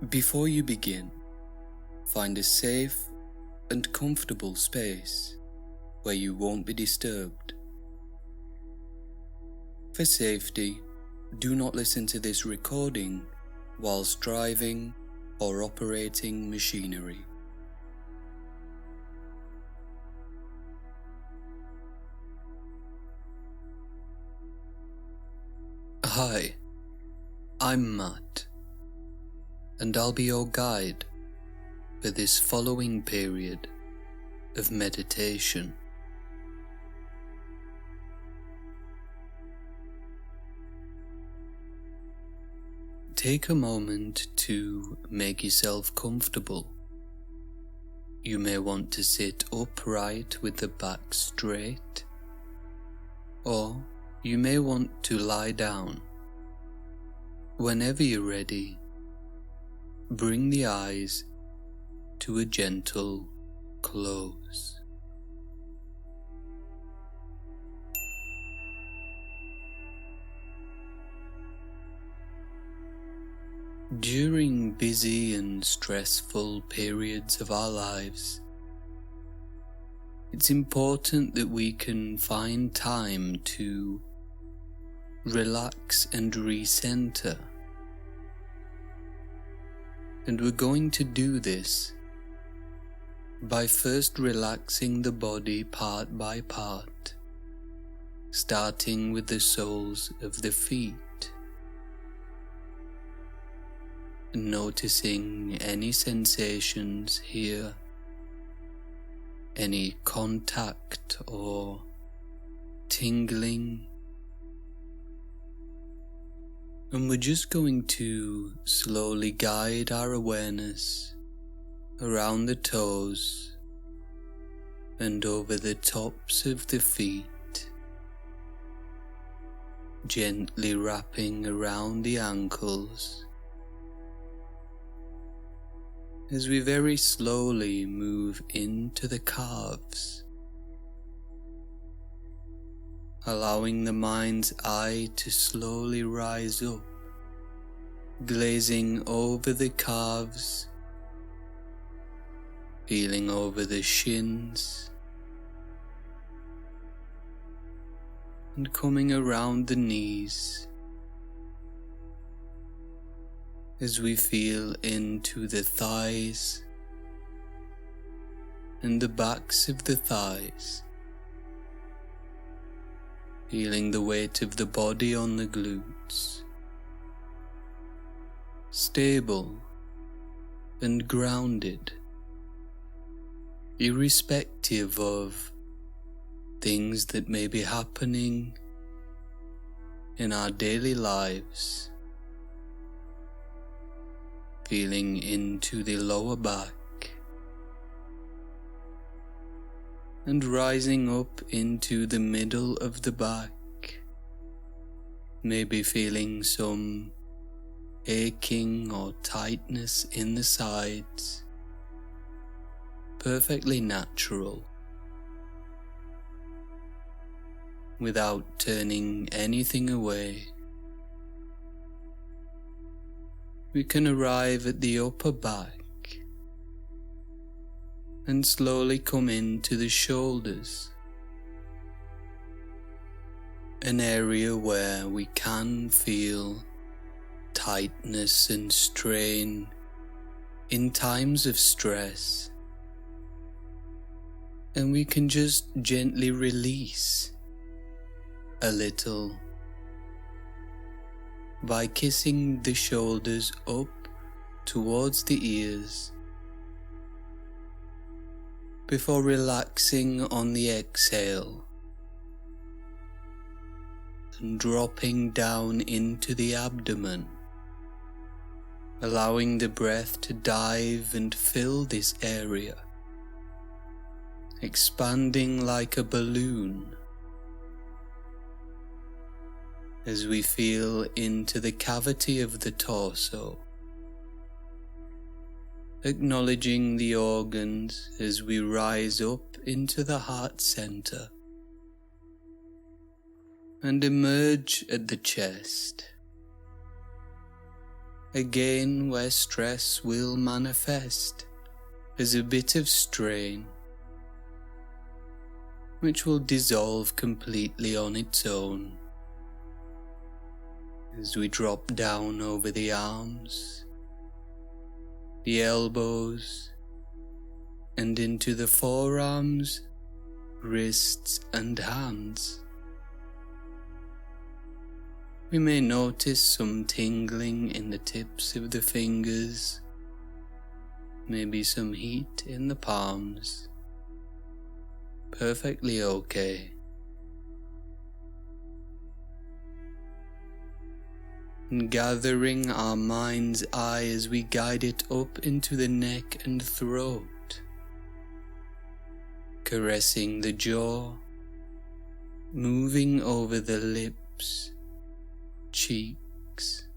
Before you begin, find a safe and comfortable space where you won't be disturbed. For safety, do not listen to this recording whilst driving or operating machinery. Hi, I'm Matt, and I'll be your guide for this following period of meditation. Take a moment to make yourself comfortable. You may want to sit upright with the back straight, or you may want to lie down. Whenever you're ready, bring the eyes to a gentle close. During busy and stressful periods of our lives, it's important that we can find time to relax and recenter. And we're going to do this by first relaxing the body part by part, starting with the soles of the feet, and noticing any sensations here, any contact or tingling. And we're just going to slowly guide our awareness around the toes and over the tops of the feet, gently wrapping around the ankles as we very slowly move into the calves, allowing the mind's eye to slowly rise up, glazing over the calves, feeling over the shins, and coming around the knees as we feel into the thighs and the backs of the thighs, feeling the weight of the body on the glutes, stable and grounded, irrespective of things that may be happening in our daily lives. Feeling into the lower back and rising up into the middle of the back, maybe feeling some aching or tightness in the sides, perfectly natural, without turning anything away. We can arrive at the upper back and slowly come into the shoulders, an area where we can feel tightness and strain in times of stress, and we can just gently release a little by kissing the shoulders up towards the ears before relaxing on the exhale and dropping down into the abdomen, allowing the breath to dive and fill this area, expanding like a balloon as we feel into the cavity of the torso, acknowledging the organs as we rise up into the heart center and emerge at the chest, again where stress will manifest as a bit of strain, which will dissolve completely on its own as we drop down over the arms, the elbows, and into the forearms, wrists, and hands. We may notice some tingling in the tips of the fingers, maybe some heat in the palms. Perfectly okay. And gathering our mind's eye as we guide it up into the neck and throat, caressing the jaw, moving over the lips, cheeks,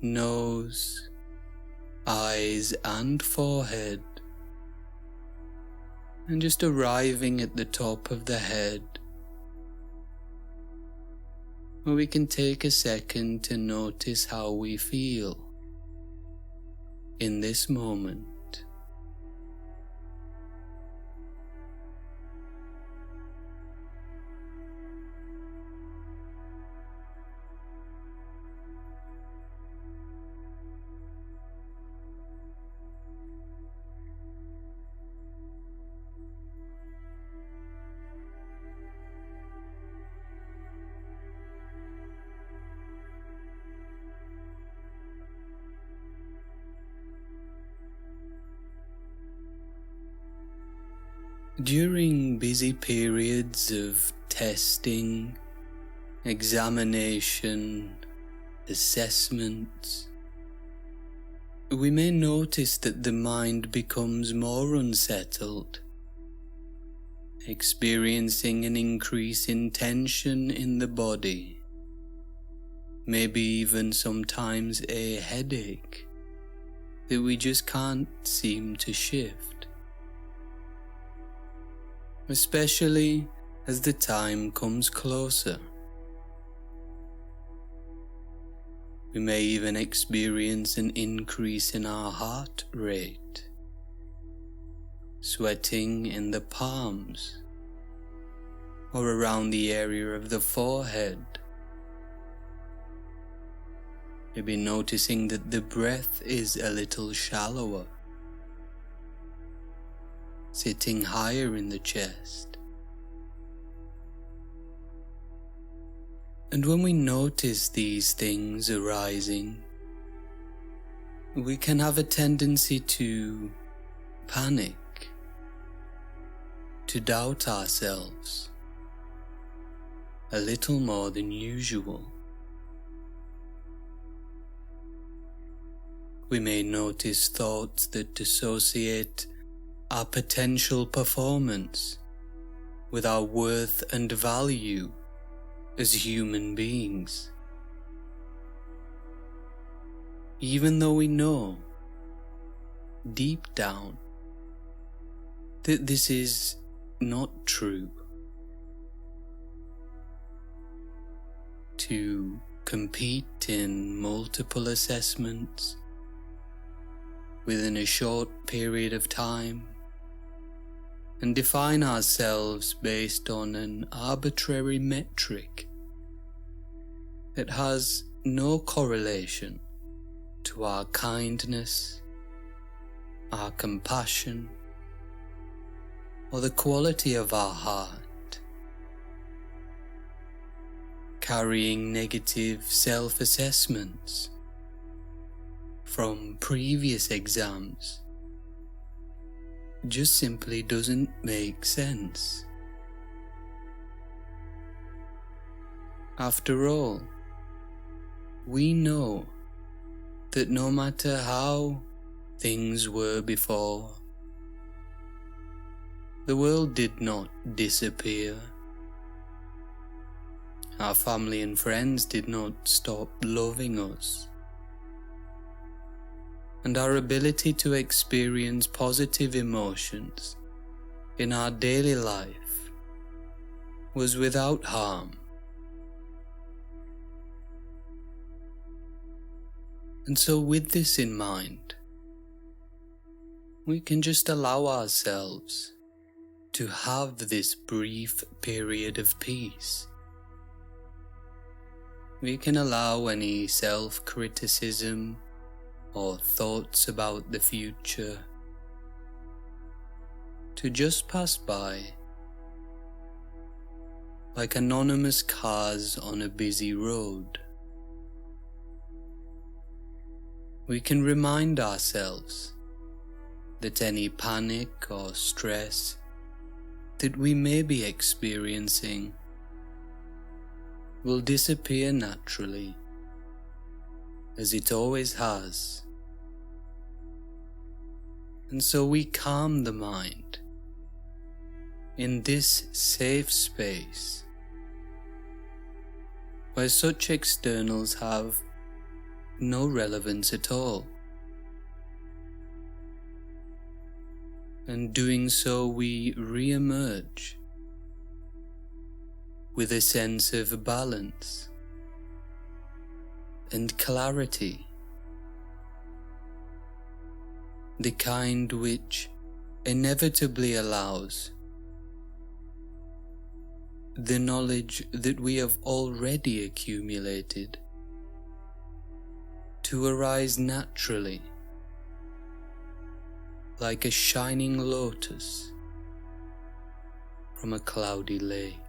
nose, eyes and forehead, and just arriving at the top of the head, where we can take a second to notice how we feel in this moment. During busy periods of testing, examination, assessments, we may notice that the mind becomes more unsettled, experiencing an increase in tension in the body, maybe even sometimes a headache that we just can't seem to shift. Especially as the time comes closer. We may even experience an increase in our heart rate, sweating in the palms or around the area of the forehead. Maybe noticing that the breath is a little shallower, sitting higher in the chest. And when we notice these things arising, we can have a tendency to panic, to doubt ourselves a little more than usual. We may notice thoughts that dissociate our potential performance with our worth and value as human beings. Even though we know, deep down, that this is not true. To compete in multiple assessments within a short period of time and define ourselves based on an arbitrary metric that has no correlation to our kindness, our compassion, or the quality of our heart. Carrying negative self-assessments from previous exams just simply doesn't make sense. After all, we know that no matter how things were before, the world did not disappear. Our family and friends did not stop loving us. And our ability to experience positive emotions in our daily life was without harm. And so with this in mind, we can just allow ourselves to have this brief period of peace. We can allow any self-criticism or thoughts about the future to just pass by like anonymous cars on a busy road. We can remind ourselves that any panic or stress that we may be experiencing will disappear naturally, as it always has. And so we calm the mind in this safe space where such externals have no relevance at all. And doing so, we re-emerge with a sense of balance and clarity, the kind which inevitably allows the knowledge that we have already accumulated to arise naturally, like a shining lotus from a cloudy lake.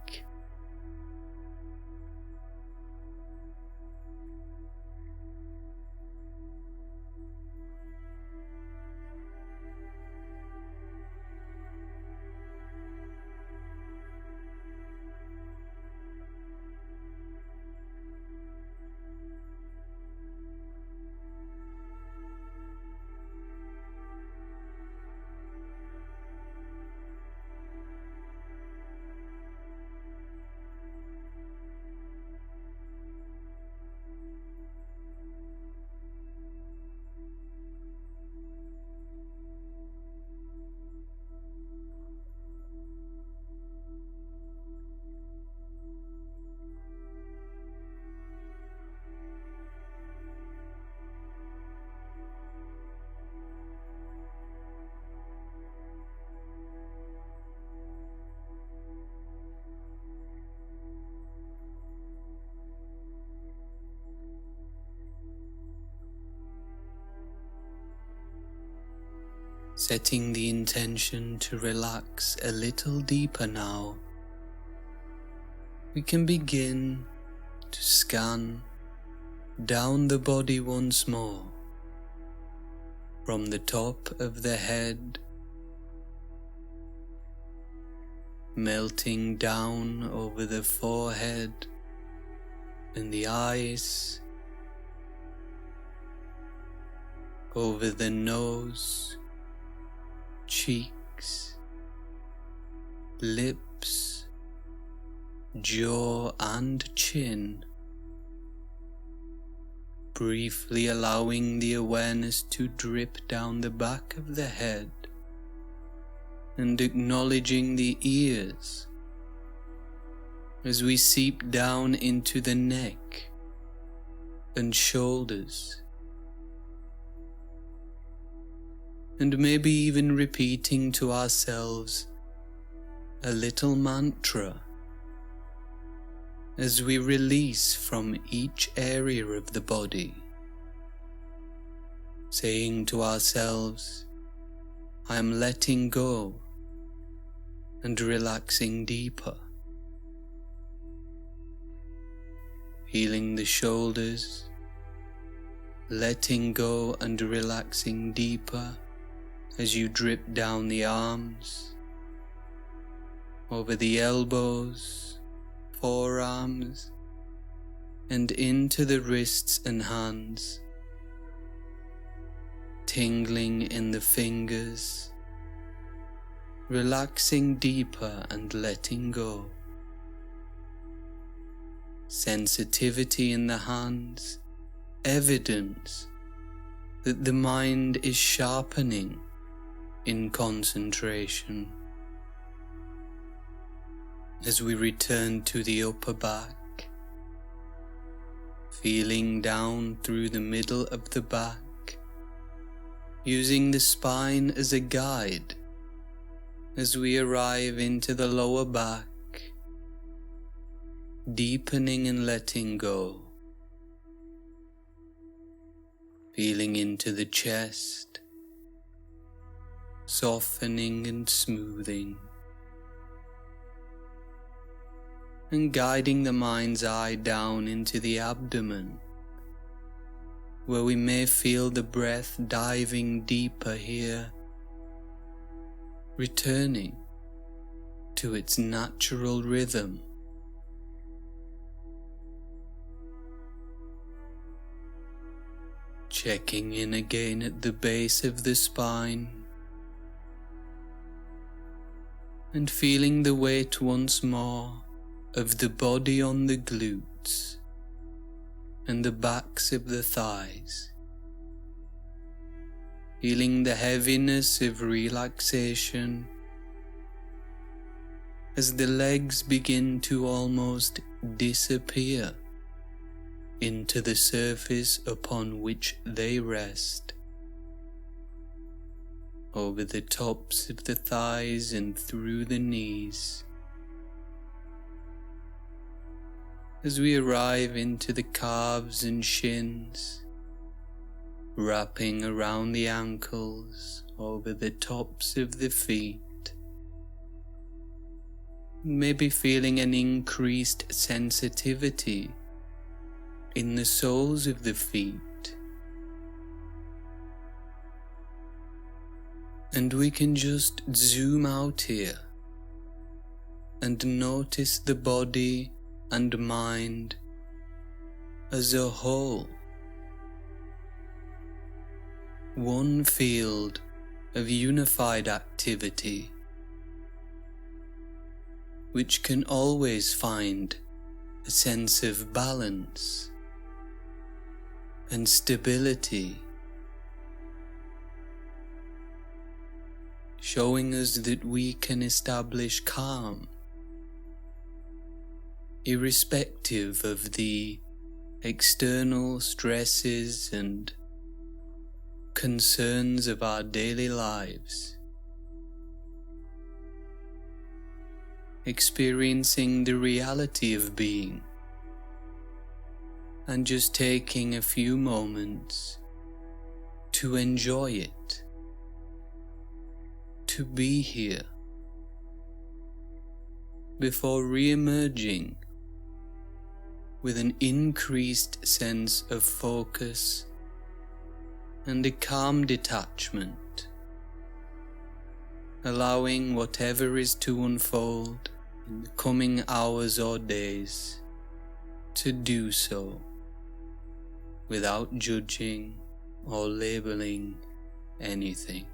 Setting the intention to relax a little deeper now, we can begin to scan down the body once more, from the top of the head, melting down over the forehead and the eyes, over the nose, cheeks, lips, jaw and chin, briefly allowing the awareness to drip down the back of the head and acknowledging the ears as we seep down into the neck and shoulders, and maybe even repeating to ourselves a little mantra as we release from each area of the body, saying to ourselves, I am letting go and relaxing deeper, feeling the shoulders, letting go and relaxing deeper as you drip down the arms, over the elbows, forearms, and into the wrists and hands, tingling in the fingers, relaxing deeper and letting go. Sensitivity in the hands, evidence that the mind is sharpening in concentration. As we return to the upper back, feeling down through the middle of the back, using the spine as a guide as we arrive into the lower back, deepening and letting go, feeling into the chest, softening and smoothing, and guiding the mind's eye down into the abdomen, where we may feel the breath diving deeper here, returning to its natural rhythm. Checking in again at the base of the spine and feeling the weight once more of the body on the glutes and the backs of the thighs, feeling the heaviness of relaxation as the legs begin to almost disappear into the surface upon which they rest, over the tops of the thighs and through the knees, as we arrive into the calves and shins, wrapping around the ankles, over the tops of the feet, maybe feeling an increased sensitivity in the soles of the feet. And we can just zoom out here and notice the body and mind as a whole, one field of unified activity, which can always find a sense of balance and stability, showing us that we can establish calm irrespective of the external stresses and concerns of our daily lives, experiencing the reality of being and just taking a few moments to enjoy it, to be here, before re-emerging with an increased sense of focus and a calm detachment, allowing whatever is to unfold in the coming hours or days to do so without judging or labeling anything.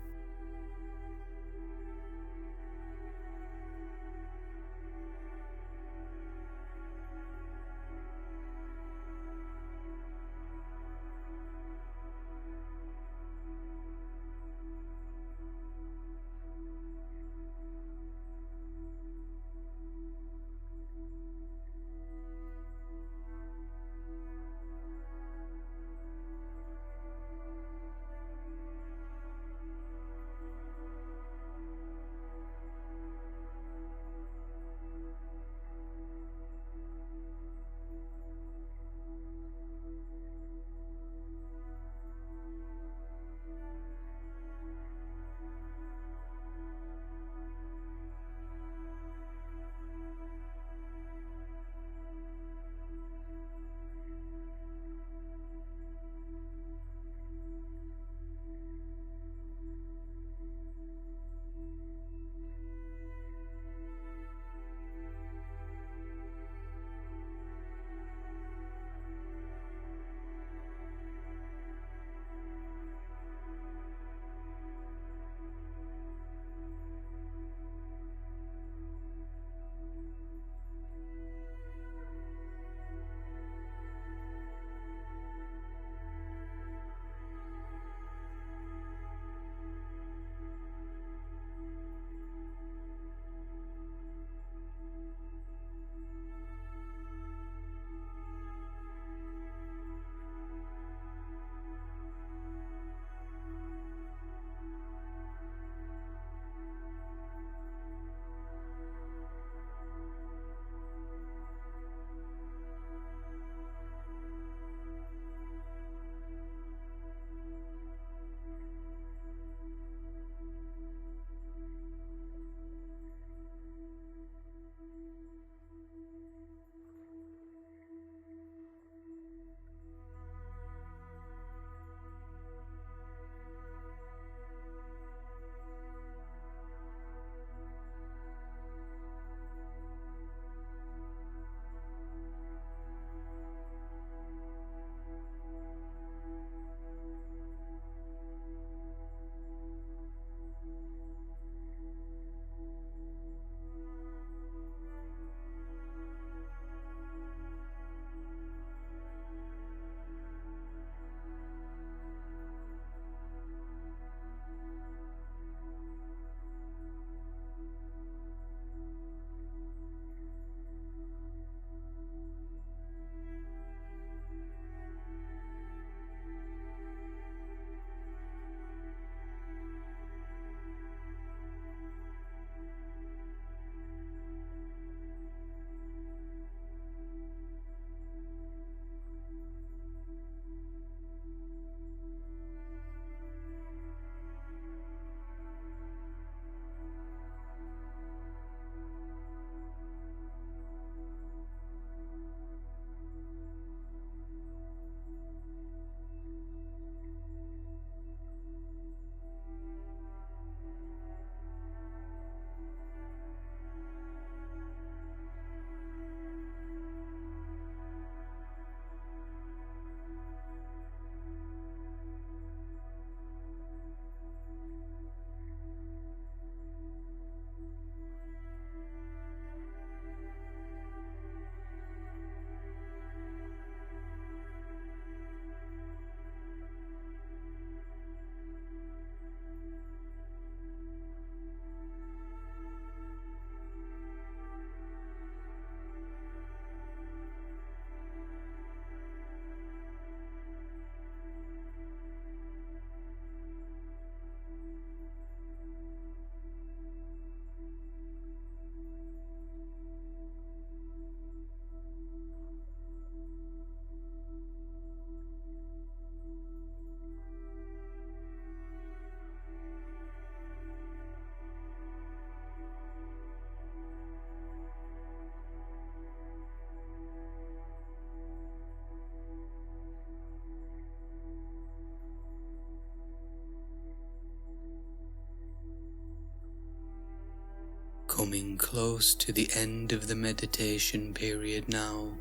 coming close to the end of the meditation period now.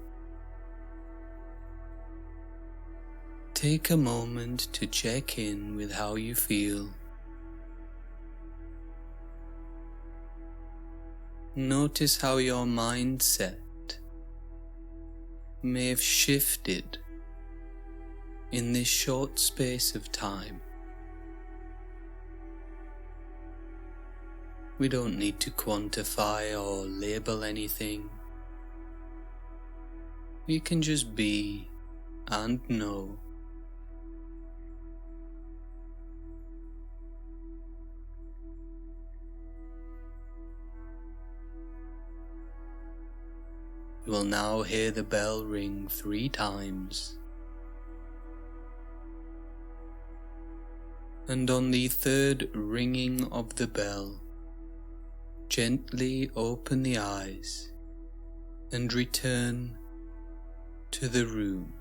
Take a moment to check in with how you feel. Notice how your mindset may have shifted in this short space of time. We don't need to quantify or label anything. We can just be and know. You will now hear the bell ring 3 times. And on the 3rd ringing of the bell, gently open the eyes and return to the room.